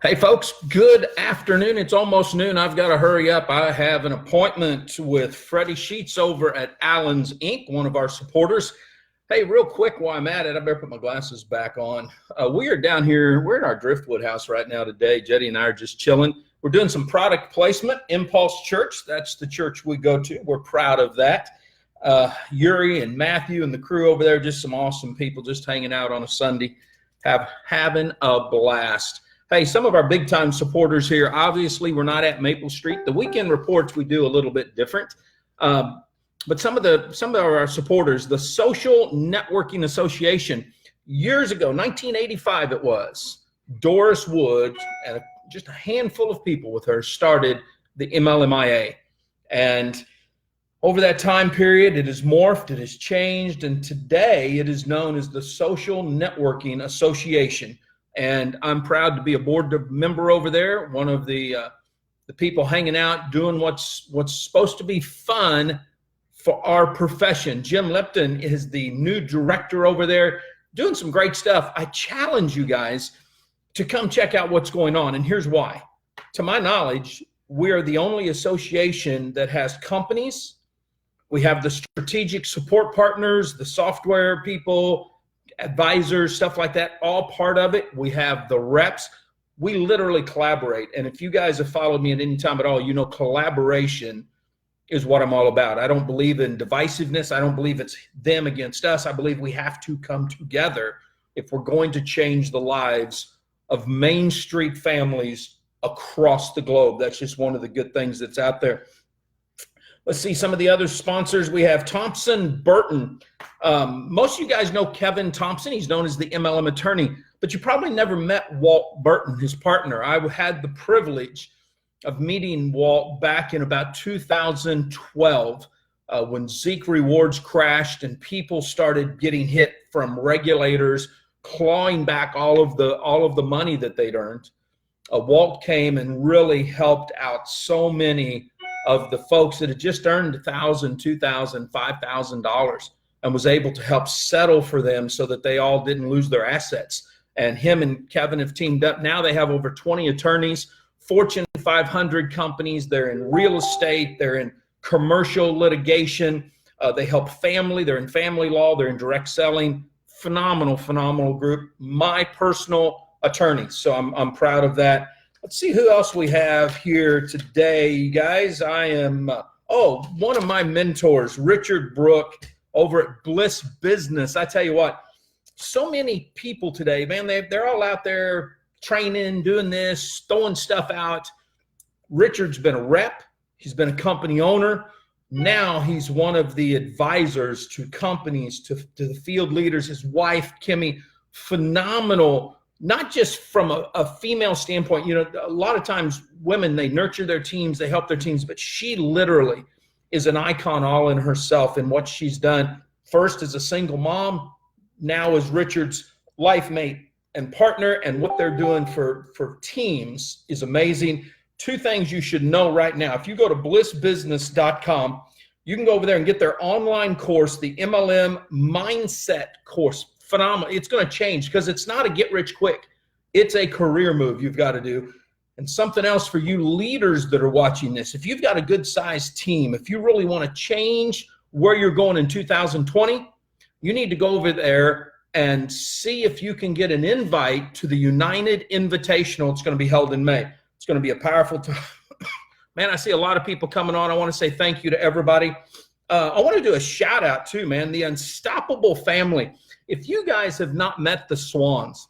Hey folks, good afternoon. It's almost noon. I've got to hurry up. I have an appointment with Freddie Sheets over at Allen's Inc., one of our supporters. Hey, real quick while I'm at it, I better put my glasses back on. We are down here, we're in our Driftwood house right now today. Jetty and I are just chilling. We're doing some product placement. Impulse Church, that's the church we go to. We're proud of that. Yuri and Matthew and the crew over there, just some awesome people just hanging out on a Sunday, having a blast. Hey, some of our big time supporters here, obviously we're not at Maple Street. The weekend reports we do a little bit different. But some of our supporters, the Social Networking Association, years ago, 1985 it was, Doris Wood and just a handful of people with her started the MLMIA. And over that time period, it has morphed, it has changed, and today it is known as the Social Networking Association. And I'm proud to be a board member over there, one of the people hanging out, doing what's supposed to be fun for our profession. Jim Lepton is the new director over there, doing some great stuff. I challenge you guys to come check out what's going on, and here's why. To my knowledge, we are the only association that has companies. We have the strategic support partners, the software people, advisors, stuff like that, all part of it. We have the reps. We literally collaborate. And if you guys have followed me at any time at all, you know collaboration is what I'm all about. I don't believe in divisiveness. I don't believe it's them against us. I believe we have to come together if we're going to change the lives of Main Street families across the globe. That's just one of the good things that's out there. Let's see some of the other sponsors. We have Thompson Burton. Most of you guys know Kevin Thompson. He's known as the MLM attorney, but you probably never met Walt Burton, his partner. I had the privilege of meeting Walt back in about 2012 when Zeke Rewards crashed and people started getting hit from regulators clawing back all of the money that they'd earned. Walt came and really helped out so many of the folks that had just earned $1,000, $2,000, $5,000 and was able to help settle for them so that they all didn't lose their assets. And him and Kevin have teamed up. Now they have over 20 attorneys, Fortune 500 companies. They're in real estate. They're in commercial litigation. They help family. They're in family law. They're in direct selling. Phenomenal, phenomenal group. My personal attorneys. So I'm proud of that. Let's see who else we have here today, you guys. I am, one of my mentors, Richard Brook over at Bliss Business. I tell you what, so many people today, man, they're all out there training, doing this, throwing stuff out. Richard's been a rep. He's been a company owner. Now he's one of the advisors to companies, to the field leaders. His wife, Kimmy, phenomenal. Not just from a female standpoint, you know, a lot of times women, they nurture their teams, they help their teams, but she literally is an icon all in herself in what she's done. First as a single mom, now as Richard's life mate and partner, and what they're doing for teams is amazing. Two things you should know right now. If you go to blissbusiness.com, you can go over there and get their online course, the MLM Mindset course. Phenomenal. It's going to change because it's not a get rich quick. It's a career move you've got to do. And something else for you leaders that are watching this, if you've got a good sized team, if you really want to change where you're going in 2020, you need to go over there and see if you can get an invite to the United Invitational. It's going to be held in May. It's going to be a powerful time. Man, I see a lot of people coming on. I want to say thank you to everybody. I want to do a shout out too, man, the Unstoppable family. If you guys have not met the Swans,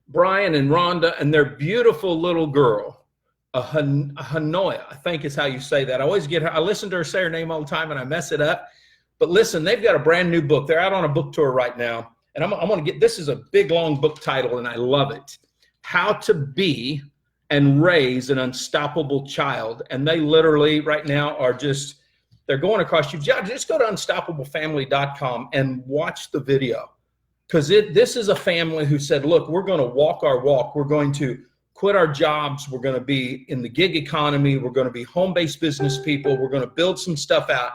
Brian and Rhonda and their beautiful little girl, Hanoya, I think is how you say that. I listen to her say her name all the time and I mess it up. But listen, they've got a brand new book. They're out on a book tour right now. And I'm going to get, this is a big, long book title and I love it. How to Be and Raise an Unstoppable Child. And they literally right now are just, they're going across. You just go to unstoppablefamily.com and watch the video, because this is a family who said, look, we're going to walk our walk. We're going to quit our jobs. We're going to be in the gig economy. We're going to be home-based business people. We're going to build some stuff out.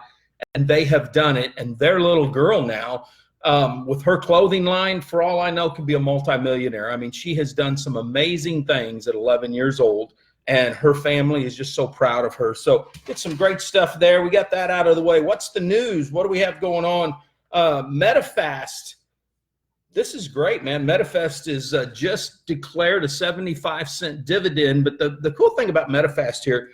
And they have done it. And their little girl now with her clothing line, for all I know, could be a multimillionaire. I mean, she has done some amazing things at 11 years old, and her family is just so proud of her. So get some great stuff there. We got that out of the way. What's the news? What do we have going on? MetaFast. This is great, man. MetaFast is just declared a 75-cent dividend. But the cool thing about MetaFast here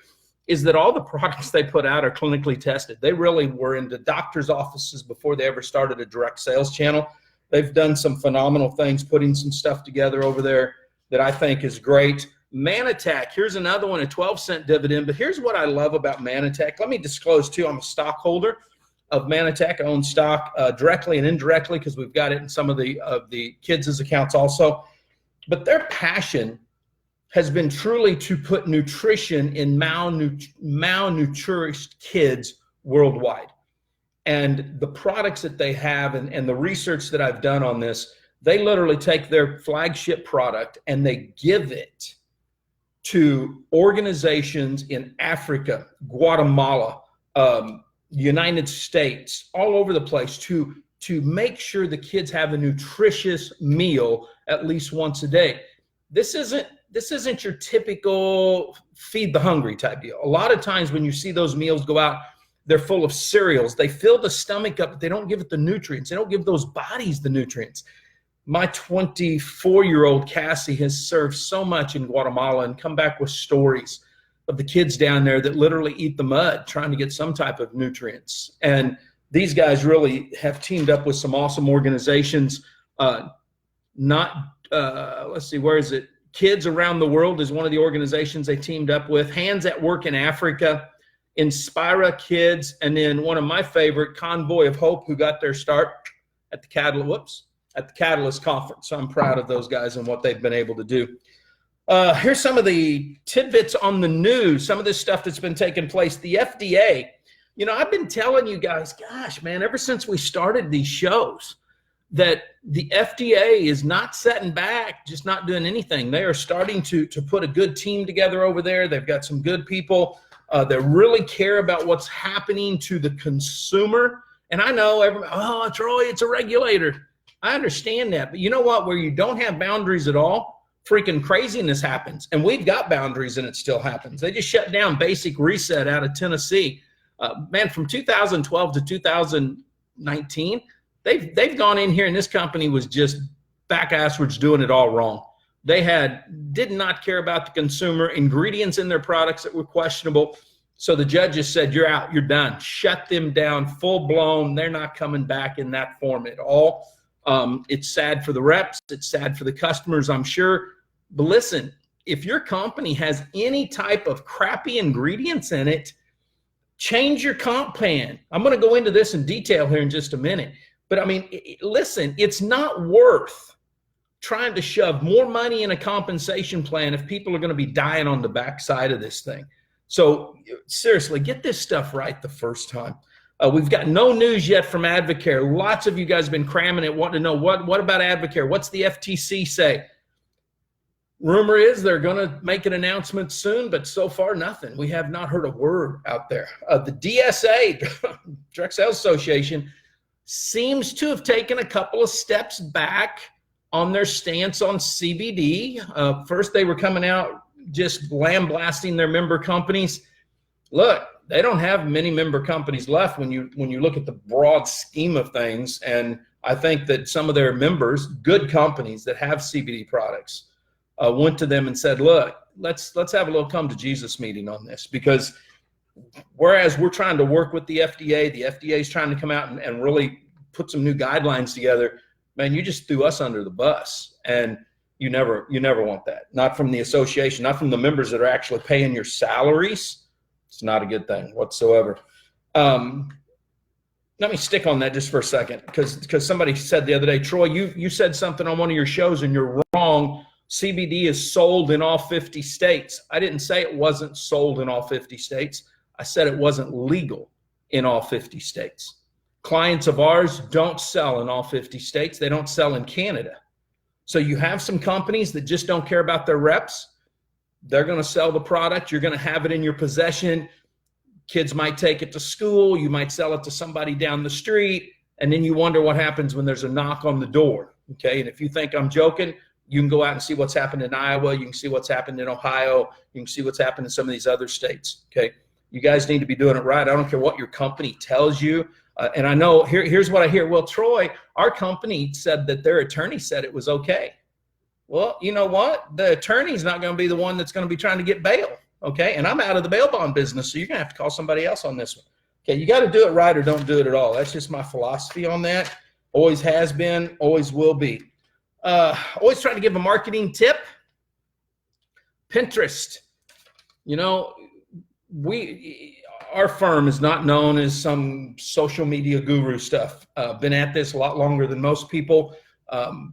is that all the products they put out are clinically tested. They really were into doctors' offices before they ever started a direct sales channel. They've done some phenomenal things, putting some stuff together over there that I think is great. Manatech, here's another one, a 12-cent dividend. But here's what I love about Manatech. Let me disclose, too, I'm a stockholder of Manatech. I own stock directly and indirectly because we've got it in some of the kids' accounts also. But their passion has been truly to put nutrition in malnourished kids worldwide. And the products that they have and the research that I've done on this, they literally take their flagship product and they give it to organizations in Africa, Guatemala, United States, all over the place to make sure the kids have a nutritious meal at least once a day. This isn't your typical feed the hungry type deal. A lot of times when you see those meals go out, they're full of cereals. They fill the stomach up, but they don't give it the nutrients. They don't give those bodies the nutrients. My 24-year-old Cassie has served so much in Guatemala and come back with stories of the kids down there that literally eat the mud trying to get some type of nutrients. And these guys really have teamed up with some awesome organizations. Let's see, where is it? Kids Around the World is one of the organizations they teamed up with. Hands at Work in Africa, Inspira Kids, and then one of my favorite, Convoy of Hope, who got their start at the Catalyst Conference. So I'm proud of those guys and what they've been able to do. Here's some of the tidbits on the news, some of this stuff that's been taking place. The FDA, I've been telling you guys, gosh, man, ever since we started these shows, that the FDA is not sitting back, just not doing anything. They are starting to put a good team together over there. They've got some good people that really care about what's happening to the consumer. And I know everybody, oh, Troy, it's a regulator. I understand that. But you know what? Where you don't have boundaries at all, freaking craziness happens. And we've got boundaries and it still happens. They just shut down Basic Reset out of Tennessee. Man, from 2012 to 2019, they've gone in here and this company was just back-asswards doing it all wrong. They did not care about the consumer, ingredients in their products that were questionable. So the judges said, you're out, you're done. Shut them down, full blown. They're not coming back in that form at all. It's sad for the reps. It's sad for the customers, I'm sure. But listen, if your company has any type of crappy ingredients in it, change your comp plan. I'm going to go into this in detail here in just a minute. But I mean, listen, it's not worth trying to shove more money in a compensation plan if people are going to be dying on the backside of this thing. So seriously, get this stuff right the first time. We've got no news yet from Advocare. Lots of you guys have been cramming it, wanting to know what about Advocare? What's the FTC say? Rumor is they're going to make an announcement soon, but so far nothing. We have not heard a word out there. The DSA, Direct Sales Association, seems to have taken a couple of steps back on their stance on CBD. First, they were coming out just lambasting their member companies. Look, they don't have many member companies left when you look at the broad scheme of things. And I think that some of their members, good companies that have CBD products, went to them and said, look, let's have a little come to Jesus meeting on this, because whereas we're trying to work with the FDA is trying to come out and really put some new guidelines together. Man, you just threw us under the bus, and you never want that. Not from the association, not from the members that are actually paying your salaries. It's not a good thing whatsoever. Let me stick on that just for a second, because somebody said the other day, Troy, you said something on one of your shows and you're wrong. CBD is sold in all 50 states. I didn't say it wasn't sold in all 50 states. I said it wasn't legal in all 50 states. Clients of ours don't sell in all 50 states. They don't sell in Canada. So you have some companies that just don't care about their reps. They're going to sell the product. You're going to have it in your possession. Kids might take it to school. You might sell it to somebody down the street. And then you wonder what happens when there's a knock on the door. Okay. And if you think I'm joking, you can go out and see what's happened in Iowa. You can see what's happened in Ohio. You can see what's happened in some of these other states. Okay. You guys need to be doing it right. I don't care what your company tells you. And I know here's what I hear. Well, Troy, our company said that their attorney said it was okay. Well, you know what? The attorney's not going to be the one that's going to be trying to get bail. Okay. And I'm out of the bail bond business. So you're going to have to call somebody else on this one. Okay. You got to do it right or don't do it at all. That's just my philosophy on that. Always has been, always will be. Always trying to give a marketing tip. Pinterest. You know, our firm is not known as some social media guru stuff. Been at this a lot longer than most people,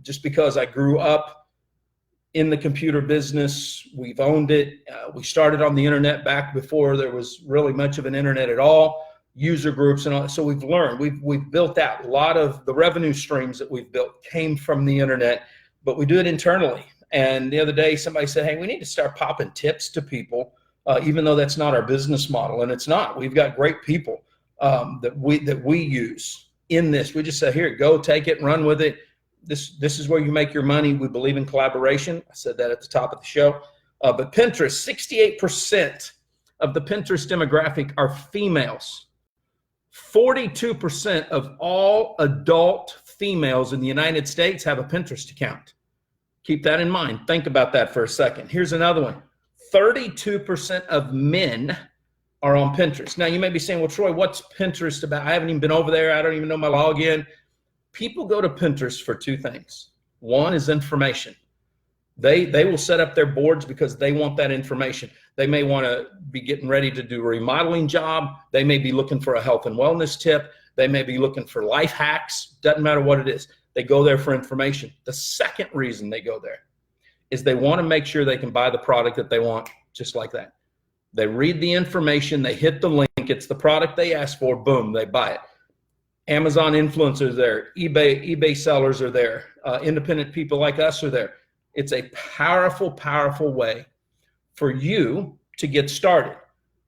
just because I grew up in the computer business. We've owned it. We started on the internet back before there was really much of an internet at all. User groups and all. So we've learned. We've built out a lot of the revenue streams that we've built came from the internet, but we do it internally. And the other day, somebody said, "Hey, we need to start popping tips to people." Even though that's not our business model, and it's not. We've got great people that we use in this. We just say, here, go take it, run with it. This is where you make your money. We believe in collaboration. I said that at the top of the show. But Pinterest, 68% of the Pinterest demographic are females. 42% of all adult females in the United States have a Pinterest account. Keep that in mind. Think about that for a second. Here's another one. 32% of men are on Pinterest. Now, you may be saying, well, Troy, what's Pinterest about? I haven't even been over there. I don't even know my login. People go to Pinterest for two things. One is information. They will set up their boards because they want that information. They may want to be getting ready to do a remodeling job. They may be looking for a health and wellness tip. They may be looking for life hacks. Doesn't matter what it is. They go there for information. The second reason they go there is they want to make sure they can buy the product that they want, just like that. They read the information, they hit the link, it's the product they asked for, boom, they buy it. Amazon influencers there, eBay sellers are there, independent people like us are there. It's a powerful, powerful way for you to get started.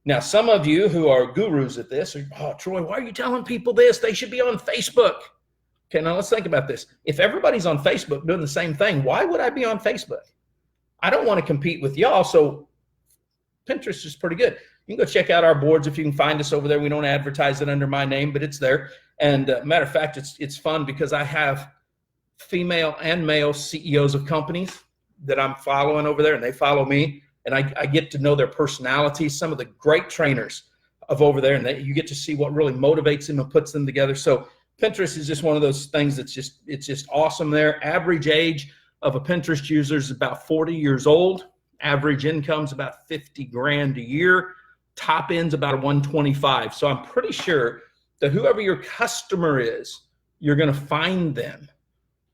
Now, some of you who are gurus at this are, oh, Troy, why are you telling people this? They should be on Facebook. Okay, now let's think about this. If everybody's on Facebook doing the same thing, why would I be on Facebook? I don't want to compete with y'all, so Pinterest is pretty good. You can go check out our boards if you can find us over there. We don't advertise it under my name, but it's there. And matter of fact, it's fun because I have female and male CEOs of companies that I'm following over there, and they follow me, and I get to know their personalities, some of the great trainers of over there, and you get to see what really motivates them and puts them together. So Pinterest is just one of those things it's just awesome there. Average age of a Pinterest user is about 40 years old. Average income's about 50 grand a year. Top end's about 125. So I'm pretty sure that whoever your customer is, you're going to find them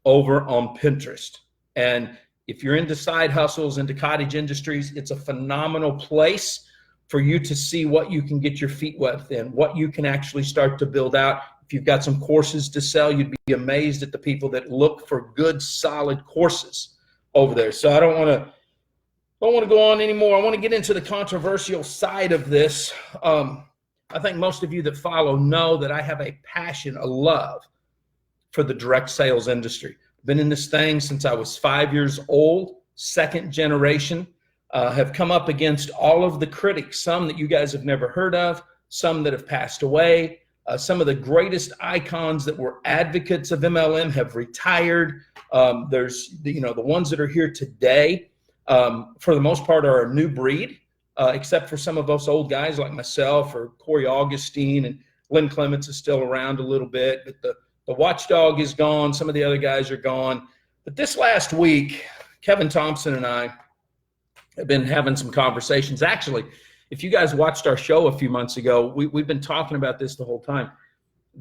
over on Pinterest. And if you're into side hustles, into cottage industries, it's a phenomenal place for you to see what you can get your feet wet in, what you can actually start to build out. If you've got some courses to sell, you'd be amazed at the people that look for good, solid courses over there. So I don't want to go on anymore. I want to get into the controversial side of this. I think most of you that follow know that I have a passion, a love for the direct sales industry. I've been in this thing since I was 5 years old, second generation. Have come up against all of the critics, some that you guys have never heard of, some that have passed away. Some of the greatest icons that were advocates of MLM have retired. There's the ones that are here today, for the most part, are a new breed, except for some of us old guys like myself or Corey Augustine, and Lynn Clements is still around a little bit, but the watchdog is gone. Some of the other guys are gone. But this last week, Kevin Thompson and I have been having some conversations. Actually, if you guys watched our show a few months ago, we've been talking about this the whole time.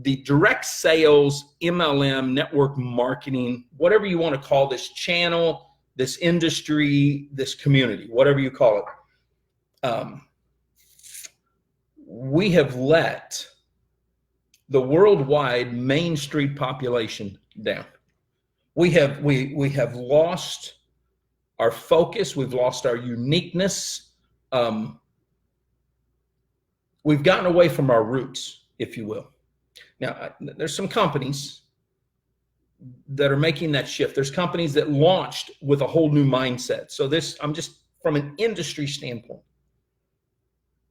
The direct sales, MLM, network marketing, whatever you want to call this channel, this industry, this community, whatever you call it. We have let the worldwide Main Street population down. We have lost our focus. We've lost our uniqueness. We've gotten away from our roots, if you will. Now, there's some companies that are making that shift. There's companies that launched with a whole new mindset. So I'm just from an industry standpoint,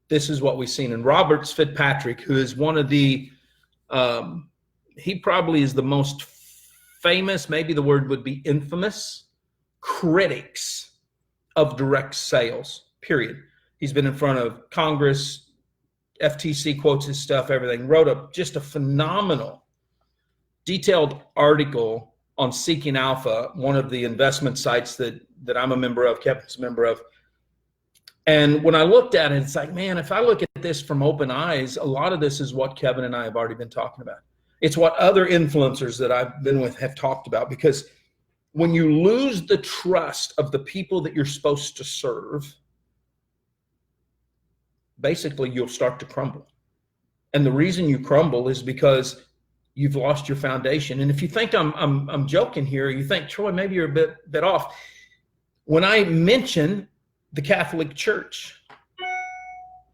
this is what we've seen. And Robert Fitzpatrick, who is one of the, he probably is the most famous, maybe the word would be infamous, critics of direct sales, period. He's been in front of Congress, FTC quotes his stuff, everything, wrote just a phenomenal, detailed article on Seeking Alpha, one of the investment sites that I'm a member of, Kevin's a member of. And when I looked at it, it's like, man, if I look at this from open eyes, a lot of this is what Kevin and I have already been talking about. It's what other influencers that I've been with have talked about, because when you lose the trust of the people that you're supposed to serve, basically you'll start to crumble. And the reason you crumble is because you've lost your foundation. And if you think I'm joking here, you think, Troy, maybe you're a bit off. When I mention the Catholic Church,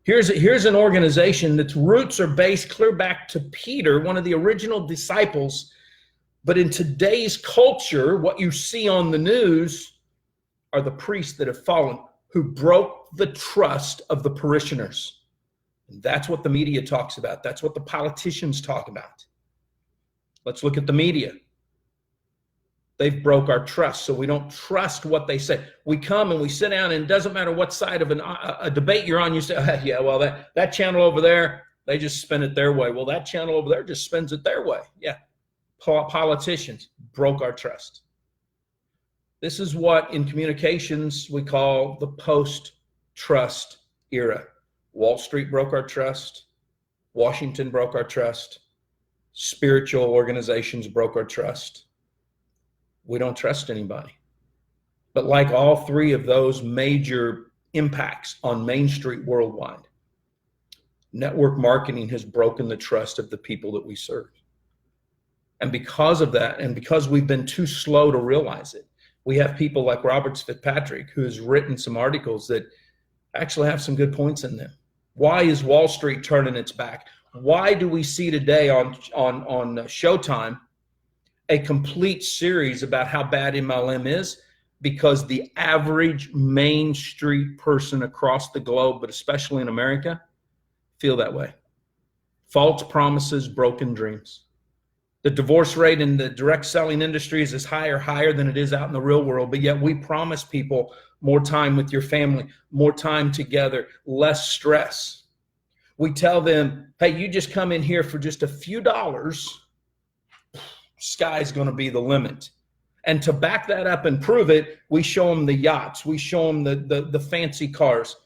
here's an organization that's roots are based clear back to Peter, one of the original disciples. But in today's culture, what you see on the news are the priests that have fallen, who broke the trust of the parishioners. And that's what the media talks about. That's what the politicians talk about. Let's look at the media. They've broke our trust, so we don't trust what they say. We come and we sit down, and it doesn't matter what side of a debate you're on. You say, oh, yeah, well, that channel over there, they just spin it their way. Well, that channel over there just spins it their way. Yeah, politicians broke our trust. This is what in communications we call the post-trust era. Wall Street broke our trust. Washington broke our trust. Spiritual organizations broke our trust. We don't trust anybody. But like all three of those major impacts on Main Street worldwide, network marketing has broken the trust of the people that we serve. And because of that, and because we've been too slow to realize it, we have people like Robert Fitzpatrick, who's written some articles that actually have some good points in them. Why is Wall Street turning its back? Why do we see today on Showtime a complete series about how bad MLM is? Because the average Main Street person across the globe, but especially in America, feel that way. False promises, broken dreams. The divorce rate in the direct selling industry is higher than it is out in the real world, but yet we promise people more time with your family, more time together, less stress. We tell them, hey, you just come in here for just a few dollars, sky's going to be the limit. And to back that up and prove it, we show them the yachts, we show them the fancy cars,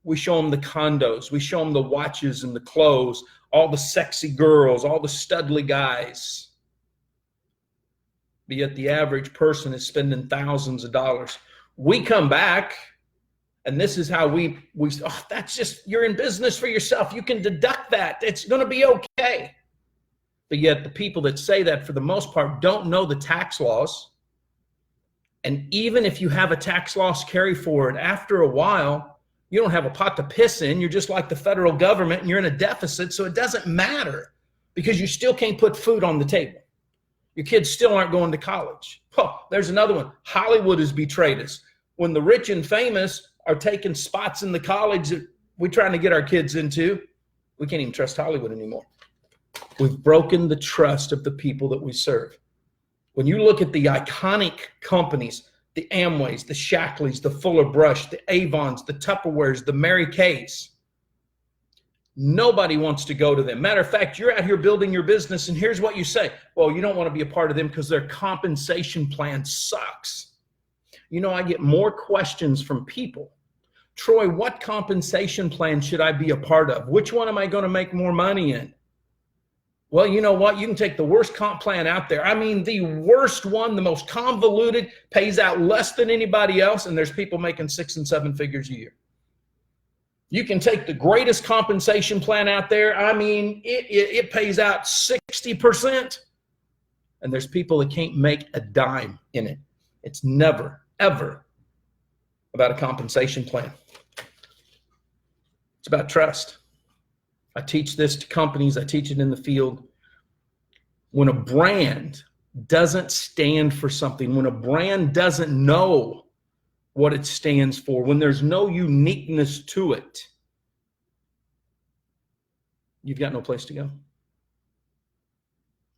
we show them the condos, we show them the watches and the clothes, all the sexy girls, all the studly guys. But yet the average person is spending thousands of dollars. We come back, and this is how we oh, that's just, you're in business for yourself. You can deduct that. It's going to be okay. But yet the people that say that, for the most part, don't know the tax laws. And even if you have a tax loss carry forward, after a while, you don't have a pot to piss in. You're just like the federal government, and you're in a deficit. So it doesn't matter, because you still can't put food on the table. Your kids still aren't going to college. Oh, there's another one. Hollywood has betrayed us. When the rich and famous are taking spots in the college that we're trying to get our kids into, we can't even trust Hollywood anymore. We've broken the trust of the people that we serve. When you look at the iconic companies, the Amways, the Shackleys, the Fuller Brush, the Avons, the Tupperwares, the Mary Kays, nobody wants to go to them. Matter of fact, you're out here building your business, and here's what you say. Well, you don't want to be a part of them because their compensation plan sucks. You know, I get more questions from people. Troy, what compensation plan should I be a part of? Which one am I going to make more money in? Well, you know what? You can take the worst comp plan out there. I mean, the worst one, the most convoluted, pays out less than anybody else, and there's people making 6 and 7 figures a year. You can take the greatest compensation plan out there. I mean, it pays out 60%, and there's people that can't make a dime in it. It's never, ever about a compensation plan. It's about trust. I teach this to companies. I teach it in the field. When a brand doesn't stand for something, when a brand doesn't know what it stands for, when there's no uniqueness to it, you've got no place to go.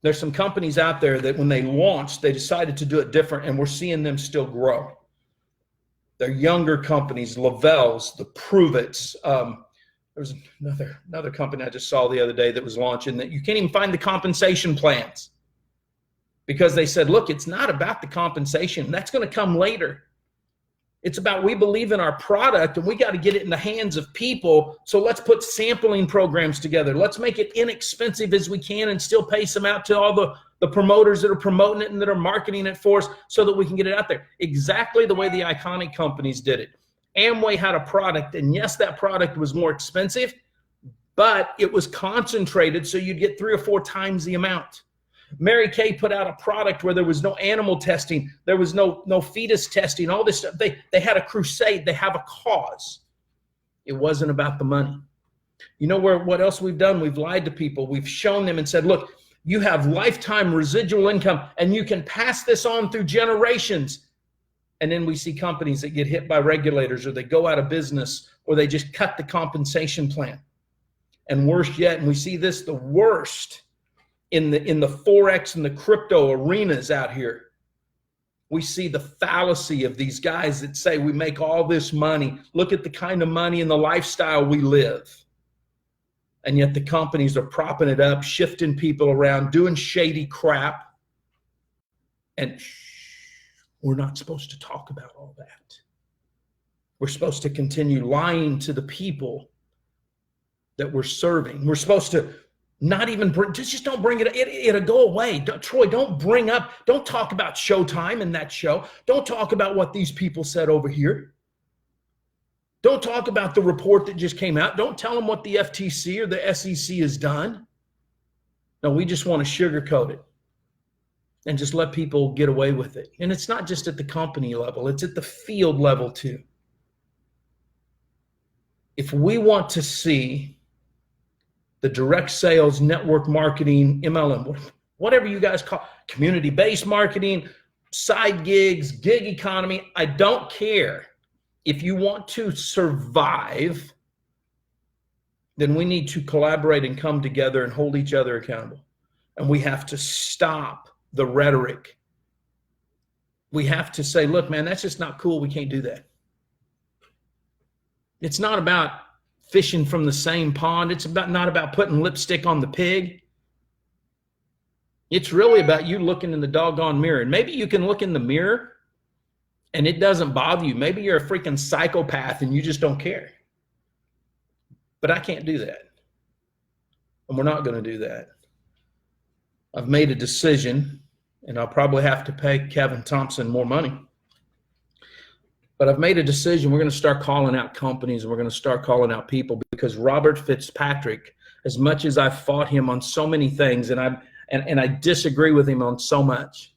There's some companies out there that when they launched, they decided to do it different, and we're seeing them still grow. They're younger companies, Lavelle's, the Pruvits. There was another company I just saw the other day that was launching that you can't even find the compensation plans because they said, look, it's not about the compensation. That's going to come later. It's about we believe in our product and we got to get it in the hands of people. So let's put sampling programs together. Let's make it inexpensive as we can and still pay some out to all the promoters that are promoting it and that are marketing it for us so that we can get it out there. Exactly the way the iconic companies did it. Amway had a product, and yes, that product was more expensive, but it was concentrated so you'd get 3 or 4 times the amount. Mary Kay put out a product where there was no animal testing, there was no fetus testing, all this stuff. They had a crusade, they have a cause. It wasn't about the money. You know what else we've done? We've lied to people. We've shown them and said, look, you have lifetime residual income and you can pass this on through generations. And then we see companies that get hit by regulators or they go out of business or they just cut the compensation plan. And worse yet, and we see this the worst in the Forex and the crypto arenas out here. We see the fallacy of these guys that say we make all this money. Look at the kind of money and the lifestyle we live. And yet the companies are propping it up, shifting people around, doing shady crap. And we're not supposed to talk about all that. We're supposed to continue lying to the people that we're serving. We're supposed to not even bring, just don't bring it. It'll go away. Troy, don't talk about Showtime and that show. Don't talk about what these people said over here. Don't talk about the report that just came out. Don't tell them what the FTC or the SEC has done. No, we just want to sugarcoat it and just let people get away with it. And it's not just at the company level, it's at the field level too. If we want to see the direct sales, network marketing, MLM, whatever you guys call, community-based marketing, side gigs, gig economy, I don't care. If you want to survive, then we need to collaborate and come together and hold each other accountable. And we have to stop the rhetoric. We have to say, look, man, that's just not cool. We can't do that. It's not about fishing from the same pond. It's not about putting lipstick on the pig. It's really about you looking in the doggone mirror. And maybe you can look in the mirror and it doesn't bother you. Maybe you're a freaking psychopath and you just don't care. But I can't do that. And we're not going to do that. I've made a decision, and I'll probably have to pay Kevin Thompson more money. But I've made a decision. We're going to start calling out companies and we're going to start calling out people, because Robert Fitzpatrick, as much as I've fought him on so many things and I disagree with him on so much,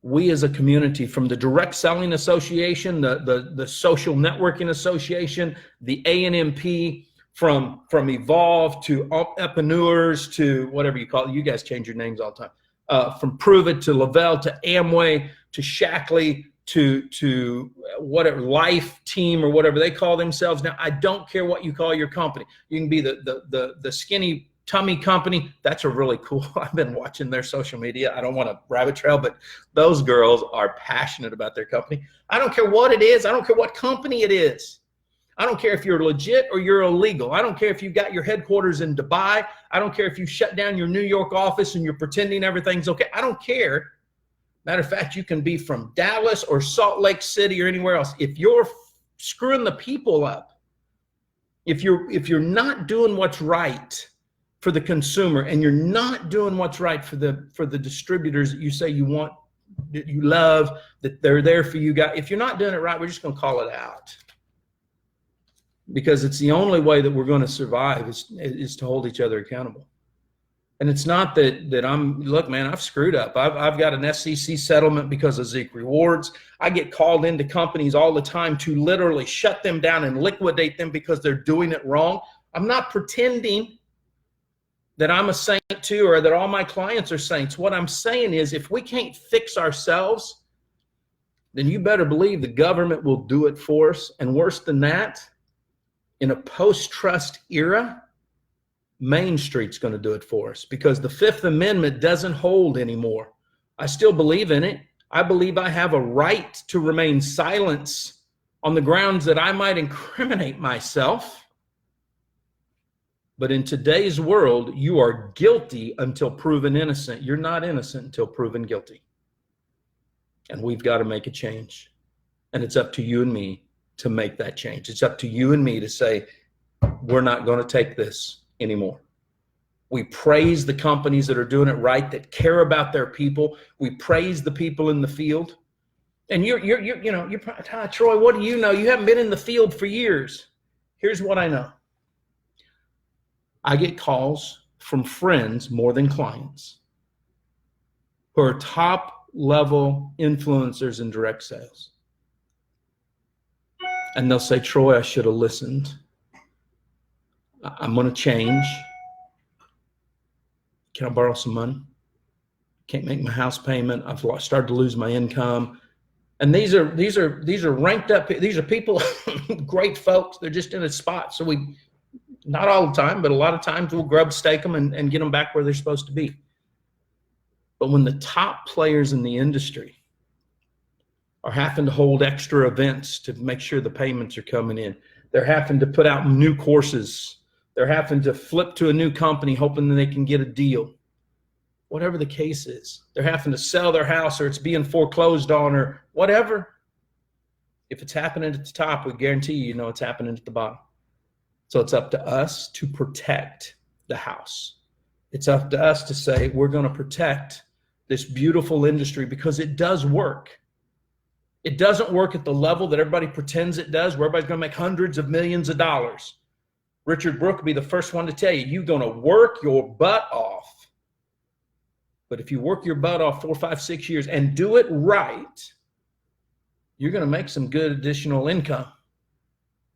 we as a community, from the Direct Selling Association, the Social Networking Association, the ANMP, from Evolve to Epreneurs to whatever you call it. You guys change your names all the time. From Prove It to Lavelle to Amway to Shackley to whatever, Life Team or whatever they call themselves. Now, I don't care what you call your company. You can be the skinny tummy company. That's a really cool. I've been watching their social media. I don't want to rabbit trail, but those girls are passionate about their company. I don't care what it is. I don't care what company it is. I don't care if you're legit or you're illegal. I don't care if you've got your headquarters in Dubai. I don't care if you shut down your New York office and you're pretending everything's okay. I don't care. Matter of fact, you can be from Dallas or Salt Lake City or anywhere else. If you're screwing the people up, if you're not doing what's right for the consumer, and you're not doing what's right for the distributors that you say you want, that you love, that they're there for you guys, if you're not doing it right, we're just going to call it out. Because it's the only way that we're going to survive is to hold each other accountable. And it's not that look, man, I've screwed up. I've got an SEC settlement because of Zeke Rewards. I get called into companies all the time to literally shut them down and liquidate them because they're doing it wrong. I'm not pretending that I'm a saint too, or that all my clients are saints. What I'm saying is, if we can't fix ourselves, then you better believe the government will do it for us. And worse than that, in a post-trust era, Main Street's going to do it for us, because the Fifth Amendment doesn't hold anymore. I still believe in it. I believe I have a right to remain silent on the grounds that I might incriminate myself. But in today's world, you are guilty until proven innocent. You're not innocent until proven guilty. And we've got to make a change. And it's up to you and me to make that change. It's up to you and me to say, we're not going to take this anymore. We praise the companies that are doing it right, that care about their people. We praise the people in the field. And you're Troy, what do you know? You haven't been in the field for years. Here's what I know. I get calls from friends more than clients who are top level influencers in direct sales. And they'll say, Troy, I should have listened. I'm going to change. Can I borrow some money? Can't make my house payment. I've started to lose my income. And these are ranked up. These are people, great folks. They're just in a spot. So we, not all the time, but a lot of times we'll grub stake them and get them back where they're supposed to be. But when the top players in the industry are having to hold extra events to make sure the payments are coming in, they're having to put out new courses, they're having to flip to a new company hoping that they can get a deal. Whatever the case is, they're having to sell their house, or it's being foreclosed on, or whatever. If it's happening at the top, we guarantee you know it's happening at the bottom. So it's up to us to protect the house. It's up to us to say, we're going to protect this beautiful industry, because it does work. It doesn't work at the level that everybody pretends it does, where everybody's going to make hundreds of millions of dollars. Richard Brooke will be the first one to tell you, you're going to work your butt off. But if you work your butt off 4, 5, 6 years and do it right, you're going to make some good additional income.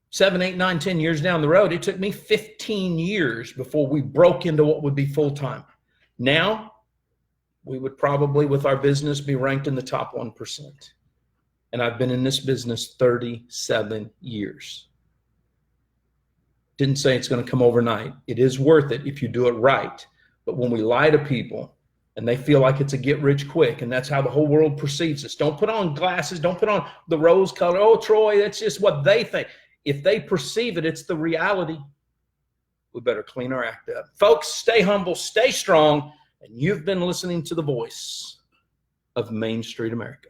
7, 8, 9, 10 years down the road, it took me 15 years before we broke into what would be full-time. Now, we would probably, with our business, be ranked in the top 1%. And I've been in this business 37 years. Didn't say it's going to come overnight. It is worth it if you do it right. But when we lie to people and they feel like it's a get rich quick, and that's how the whole world perceives us. Don't put on glasses. Don't put on the rose color. Oh, Troy, that's just what they think. If they perceive it, it's the reality. We better clean our act up. Folks, stay humble, stay strong. And you've been listening to the voice of Main Street America.